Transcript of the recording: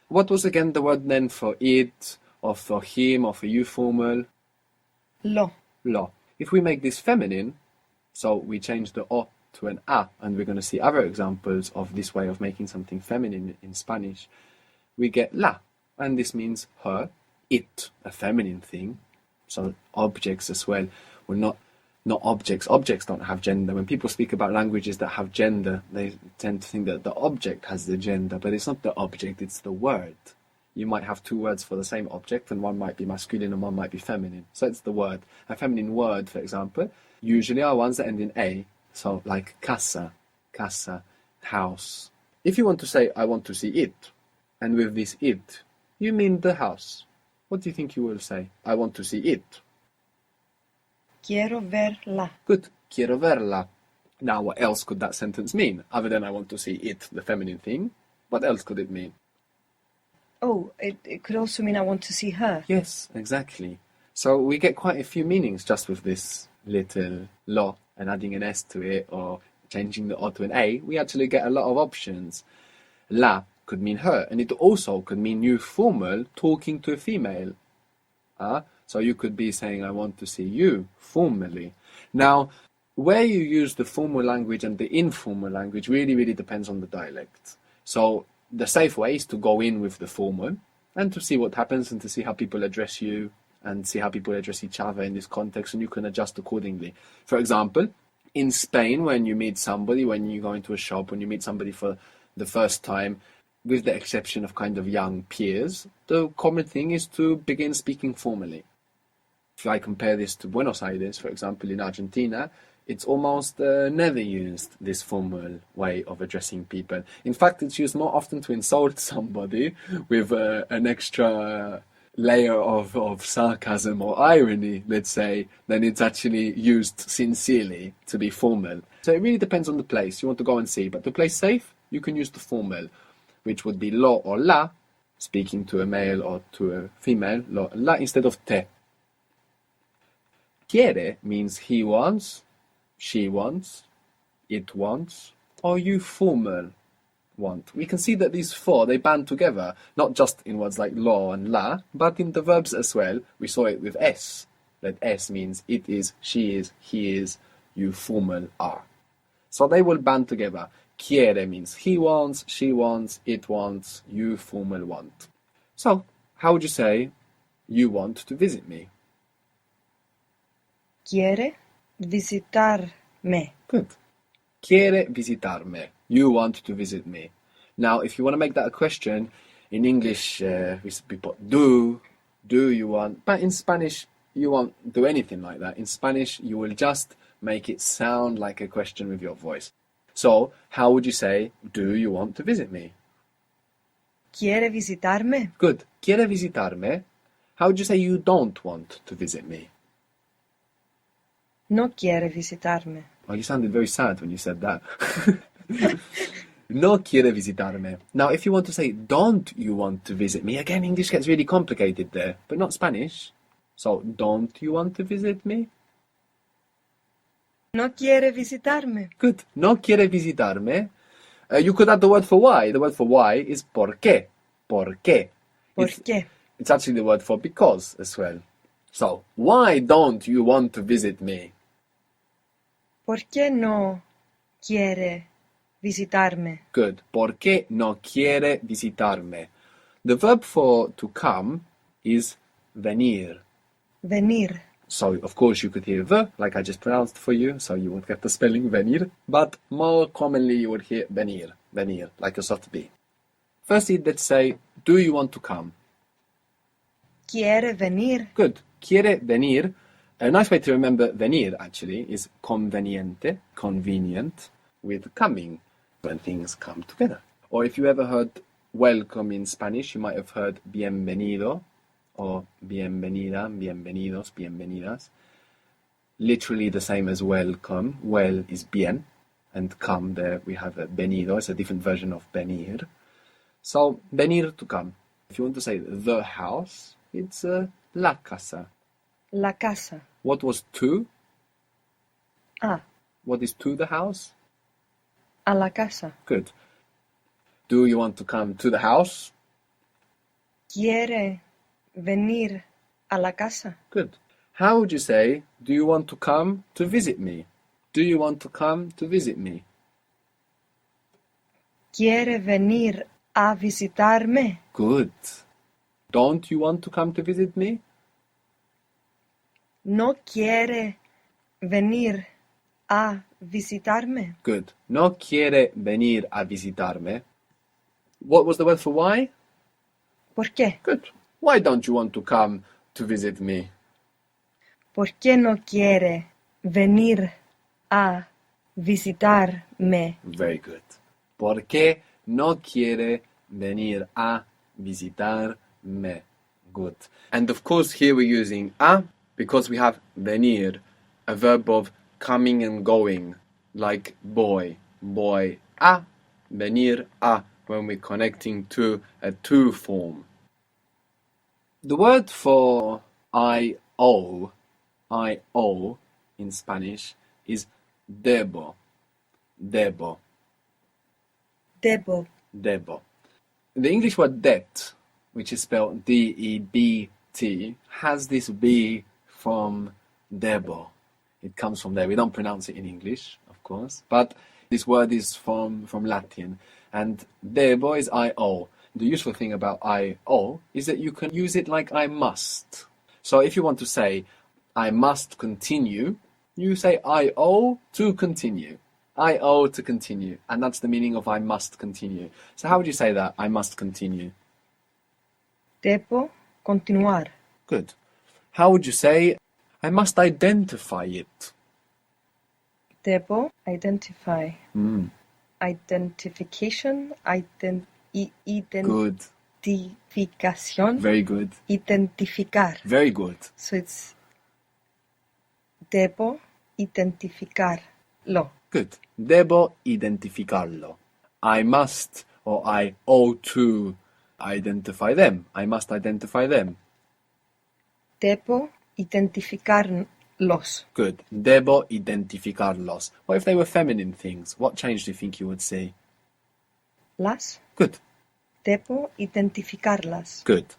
What was again the word then for it, or for him, or for you formal? Lo. Lo. If we make this feminine, so we change the o to an a, and we're going to see other examples of this way of making something feminine in Spanish, we get la, and this means her, it, a feminine thing. So objects as well. Well, not objects. Objects don't have gender. When people speak about languages that have gender, they tend to think that the object has the gender, but it's not the object, it's the word. You might have two words for the same object, and one might be masculine and one might be feminine. So it's the word. A feminine word, for example, usually are ones that end in a. So like casa, house. If you want to say, I want to see it, and with this it, you mean the house. What do you think you will say? I want to see it. Quiero verla. Good. Quiero verla. Now, what else could that sentence mean? Other than I want to see it, the feminine thing, what else could it mean? Oh, it could also mean I want to see her. Yes, exactly. So we get quite a few meanings just with this little lo and adding an s to it or changing the o to an a. We actually get a lot of options. La could mean her, and it also could mean you formal talking to a female. So you could be saying, I want to see you formally. Now, where you use the formal language and the informal language really depends on the dialect. So the safe way is to go in with the formal and to see what happens and to see how people address you and see how people address each other in this context, and you can adjust accordingly. For example, in Spain, when you meet somebody, when you go into a shop, when you meet somebody for the first time, with the exception of kind of young peers, the common thing is to begin speaking formally. If I compare this to Buenos Aires, for example, in Argentina, it's almost never used, this formal way of addressing people. In fact, it's used more often to insult somebody with an extra layer of sarcasm or irony, let's say, than it's actually used sincerely to be formal. So it really depends on the place. You want to go and see. But to play safe, you can use the formal, which would be lo or la, speaking to a male or to a female, lo and la, instead of te. Quiere means he wants, she wants, it wants, or you formal want. We can see that these four, they band together, not just in words like lo and la, but in the verbs as well. We saw it with s, that s means it is, she is, he is, you formal are. So they will band together. Quiere means he wants, she wants, it wants, you formal want. So, how would you say you want to visit me? Quiere visitarme. Good. Quiere visitarme. You want to visit me. Now, if you want to make that a question, in English, we put do you want, but in Spanish, you won't do anything like that. In Spanish, you will just make it sound like a question with your voice. So, how would you say, do you want to visit me? Quiere visitarme. Good. Quiere visitarme. How would you say you don't want to visit me? No quiere visitarme. Oh, you sounded very sad when you said that. No quiere visitarme. Now, if you want to say, don't you want to visit me? Again, English gets really complicated there, but not Spanish. So, don't you want to visit me? No quiere visitarme. Good. No quiere visitarme. You could add the word for why. The word for why is por qué. Por qué. ¿Por qué? It's actually the word for because as well. So, why don't you want to visit me? ¿Por qué no quiere visitarme? Good. ¿Por qué no quiere visitarme? The verb for to come is venir. Venir. So, of course, you could hear the, like I just pronounced for you, so you would get the spelling venir, but more commonly you would hear venir, like a soft B. Firstly, let's say, do you want to come? Quiere venir. Good. Quiere venir. A nice way to remember venir, actually, is conveniente, convenient, with coming, when things come together. Or if you ever heard welcome in Spanish, you might have heard bienvenido, or bienvenida, bienvenidos, bienvenidas. Literally the same as welcome. Well is bien, and come there we have a venido. It's a different version of venir. So, venir, to come. If you want to say the house, it's la casa. La casa. What was to? What is to the house? A la casa. Good. Do you want to come to the house? quiere venir a la casa? Good. How would you say, do you want to come to visit me? Do you want to come to visit me? ¿Quiere venir a visitarme? Good. Don't you want to come to visit me? ¿No quiere venir a visitarme? Good. No quiere venir a visitarme. What was the word for why? ¿Por qué? Good. Why don't you want to come to visit me? ¿Por qué no quiere venir a visitarme? Very good. ¿Por qué no quiere venir a visitarme? Good. And of course here we're using a because we have venir, a verb of coming and going, like boy, boy, a, venir a, when we're connecting to a to form. The word for I owe in Spanish is debo, debo, Debo. debo. The English word debt, which is spelled D-E-B-T, has this B from debo. It comes from there. We don't pronounce it in English, of course, but this word is from Latin. And debo is I owe. The useful thing about I owe is that you can use it like I must. So if you want to say, I must continue, you say I owe to continue. I owe to continue. And that's the meaning of I must continue. So how would you say that? I must continue. Debo continuar. Good. How would you say, I must identify it? Debo identify. Mm. Identification. Good. Identificación. Very good. Identificar. Very good. So it's debo identificarlo. Good. Debo identificarlo. I must or I owe to identify them. I must identify them. Debo identificarlos. Good. Debo identificarlos. What if they were feminine things? What change do you think you would see? Las. Good. Debo identificarlas. Good.